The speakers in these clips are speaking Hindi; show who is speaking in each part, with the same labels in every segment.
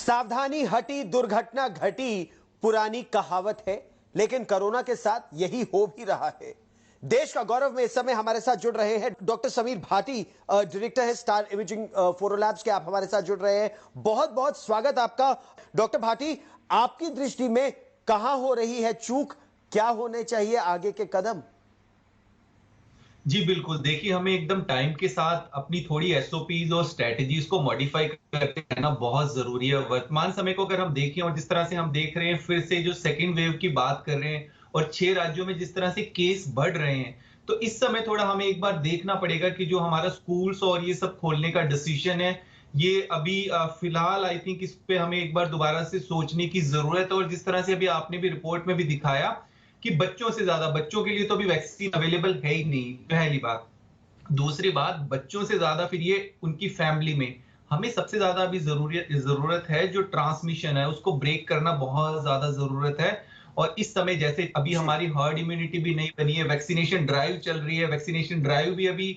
Speaker 1: सावधानी हटी दुर्घटना घटी पुरानी कहावत है, लेकिन कोरोना के साथ यही हो भी रहा है। देश का गौरव में इस समय हमारे साथ जुड़ रहे हैं डॉक्टर समीर भाटी, डायरेक्टर है स्टार इमेजिंग फोरोलैब्स के। आप हमारे साथ जुड़ रहे हैं, बहुत बहुत स्वागत आपका। डॉक्टर भाटी, आपकी दृष्टि में कहां हो रही है चूक, क्या होने चाहिए आगे के कदम?
Speaker 2: जी, बिल्कुल। देखिए, हमें एकदम टाइम के साथ अपनी थोड़ी एसओपीज़ और स्ट्रैटेजीज़ को मॉडिफ़ाई करते रहना बहुत ज़रूरी है। वर्तमान समय को अगर हम देखें और जिस तरह से हम देख रहे हैं, फिर से जो सेकंड वेव की बात कर रहे हैं और 6 राज्यों में जिस तरह से केस बढ़ रहे हैं, तो इस समय थोड़ा हमें एक बार देखना पड़ेगा कि जो हमारा स्कूल्स और ये सब खोलने का डिसीज़न है, ये अभी फिलहाल आई थिंक इस पे हमें एक बार दोबारा से सोचने की ज़रूरत है। और जिस तरह से अभी आपने भी रिपोर्ट में भी दिखाया कि बच्चों से ज़्यादा बच्चों के लिए तो अभी वैक्सीन अवेलेबल है ही नहीं, पहली बात। दूसरी बात, बच्चों से ज़्यादा फिर ये उनकी फैमिली में, हमें सबसे ज़्यादा अभी ज़रूरत है जो ट्रांसमिशन है, उसको ब्रेक करना बहुत ज़्यादा ज़रूरत है। और इस समय जैसे अभी
Speaker 1: जी।
Speaker 2: हमारी हर्ड इम्यूनिटी भी नहीं बनी है, वैक्सीनेशन ड्राइव चल रही है, वैक्सीनेशन ड्राइव भी अभी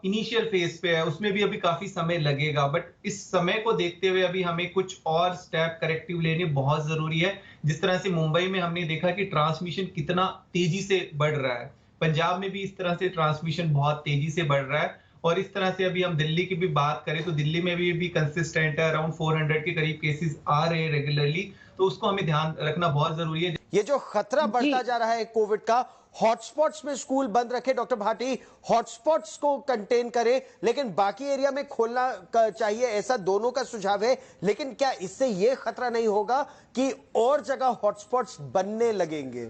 Speaker 2: इनिशियल फेज़ पे है, उसमें भी अभी काफ़ी समय लगेगा। बट इस समय को देखते हुए अभी हमें कुछ और स्टेप करेक्टिव लेने बहुत ज़रूरी है। जिस तरह से मुंबई में हमने देखा कि ट्रांसमिशन कितना तेज़ी से बढ़ रहा है। पंजाब में भी इस तरह से ट्रांसमिशन बहुत तेजी से बढ़ रहा है। और इस तरह से अभी हम दिल्ली की भी बात करें तो दिल्ली में भी कंसिस्टेंट है, अराउंड 400 के करीब केसेस आ रहे हैं रेगुलरली। तो उसको हमें ध्यान रखना बहुत जरूरी है।
Speaker 1: ये जो खतरा
Speaker 3: जी।
Speaker 1: बढ़ता जा रहा है कोविड का, हॉटस्पॉट्स में स्कूल बंद रखे डॉक्टर भाटी, हॉटस्पॉट्स को कंटेन करे, लेकिन बाकी एरिया में खोलना चाहिए, ऐसा दोनों का सुझाव है। लेकिन क्या इससे ये खतरा नहीं होगा कि और जगह हॉटस्पॉट्स बनने लगेंगे?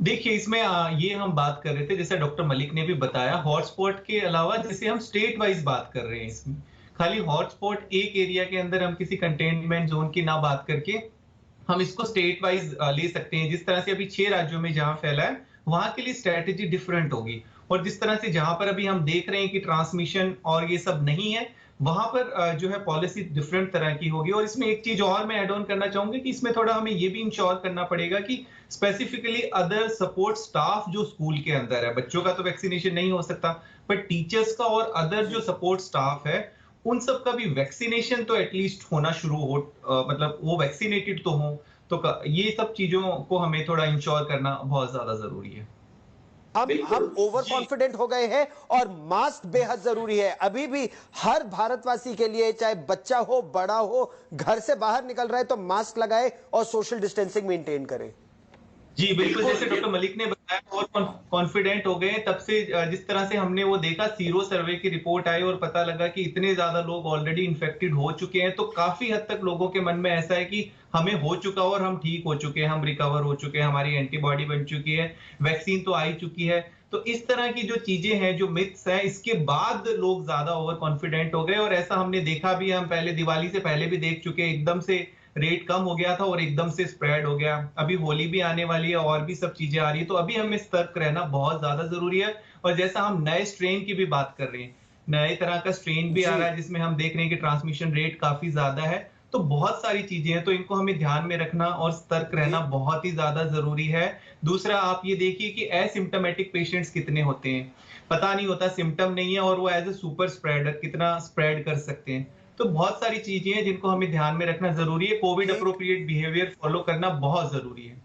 Speaker 2: देखिए, इसमें ये हम बात कर रहे थे, जैसे डॉक्टर मलिक ने भी बताया, हॉटस्पॉट के अलावा जैसे हम स्टेट वाइज बात कर रहे हैं इसमें। खाली हॉटस्पॉट एक एरिया के अंदर हम किसी कंटेनमेंट जोन की ना बात करके हम इसको स्टेट वाइज ले सकते हैं। जिस तरह से अभी 6 राज्यों में जहां फैला है, वहां के लिए स्ट्रैटेजी डिफरेंट होगी। और जिस तरह से जहां पर अभी हम देख रहे हैं कि ट्रांसमिशन और ये सब नहीं है, वहां पर जो है पॉलिसी डिफरेंट तरह की होगी। और इसमें एक चीज और मैं ऐड ऑन करना चाहूंगा कि इसमें थोड़ा हमें ये भी इंश्योर करना पड़ेगा कि स्पेसिफिकली अदर सपोर्ट स्टाफ जो स्कूल के अंदर है, बच्चों का तो वैक्सीनेशन नहीं हो सकता, पर टीचर्स का और अदर जो
Speaker 1: जी।
Speaker 2: सपोर्ट स्टाफ है, उन सब का भी वैक्सीनेशन तो एटलीस्ट होना शुरू हो, मतलब वो वैक्सीनेटेड तो हो। तो ये सब चीजों को हमें थोड़ा इंश्योर करना बहुत ज्यादा जरूरी है।
Speaker 1: हम
Speaker 2: बिल्कुल
Speaker 1: ओवर
Speaker 2: जी।
Speaker 1: कॉन्फिडेंट हो गए हैं और मास्क बेहद जरूरी है। अभी भी हर भारतवासी के लिए, चाहे बच्चा हो बड़ा हो, घर से बाहर निकल रहा है तो मास्क लगाए और सोशल डिस्टेंसिंग मेंटेन करे।
Speaker 2: जी, बिल्कुल, जैसे डॉक्टर मलिक ने बताया और कॉन्फिडेंट हो गए तब से। जिस तरह से हमने वो देखा, सीरो सर्वे की रिपोर्ट आई और पता लगा कि इतने ज़्यादा लोग ऑलरेडी इन्फेक्टेड हो चुके हैं, तो काफ़ी हद तक लोगों के मन में ऐसा है कि हमें हो चुका और हम ठीक हो चुके हैं, हम रिकवर हो चुके हैं, हमारी एंटीबॉडी बन चुकी है, वैक्सीन तो आ ही चुकी है। तो इस तरह की जो चीज़ें हैं, जो मिथ्स हैं, इसके बाद लोग ज़्यादा ओवर कॉन्फिडेंट हो गए। और ऐसा हमने देखा भी है, हम पहले दिवाली से पहले भी देख चुके हैं, एकदम से रेट कम हो गया था और एकदम से स्प्रेड हो गया। अभी होली भी आने वाली है और भी सब चीजें आ रही है, तो अभी हमें सतर्क रहना बहुत ज्यादा जरूरी है। और जैसा हम नए स्ट्रेन की भी बात कर रहे हैं, नए तरह का स्ट्रेन भी आ
Speaker 1: जी।
Speaker 2: रहा है जिसमें हम देख रहे हैं कि ट्रांसमिशन रेट काफी ज्यादा है। तो बहुत सारी चीजें हैं, तो इनको हमें ध्यान में रखना और सतर्क रहना
Speaker 1: जी।
Speaker 2: बहुत ही ज्यादा जरूरी है। दूसरा, आप ये देखिए कि एसिम्टोमेटिक पेशेंट्स कितने होते हैं, पता नहीं होता, सिम्टम नहीं है और वो एज ए सुपर स्प्रेडर कितना स्प्रेड कर सकते हैं। तो बहुत सारी चीजें हैं जिनको हमें ध्यान में रखना जरूरी है। कोविड
Speaker 1: एक
Speaker 2: अप्रोप्रिएट बिहेवियर फॉलो करना बहुत जरूरी है।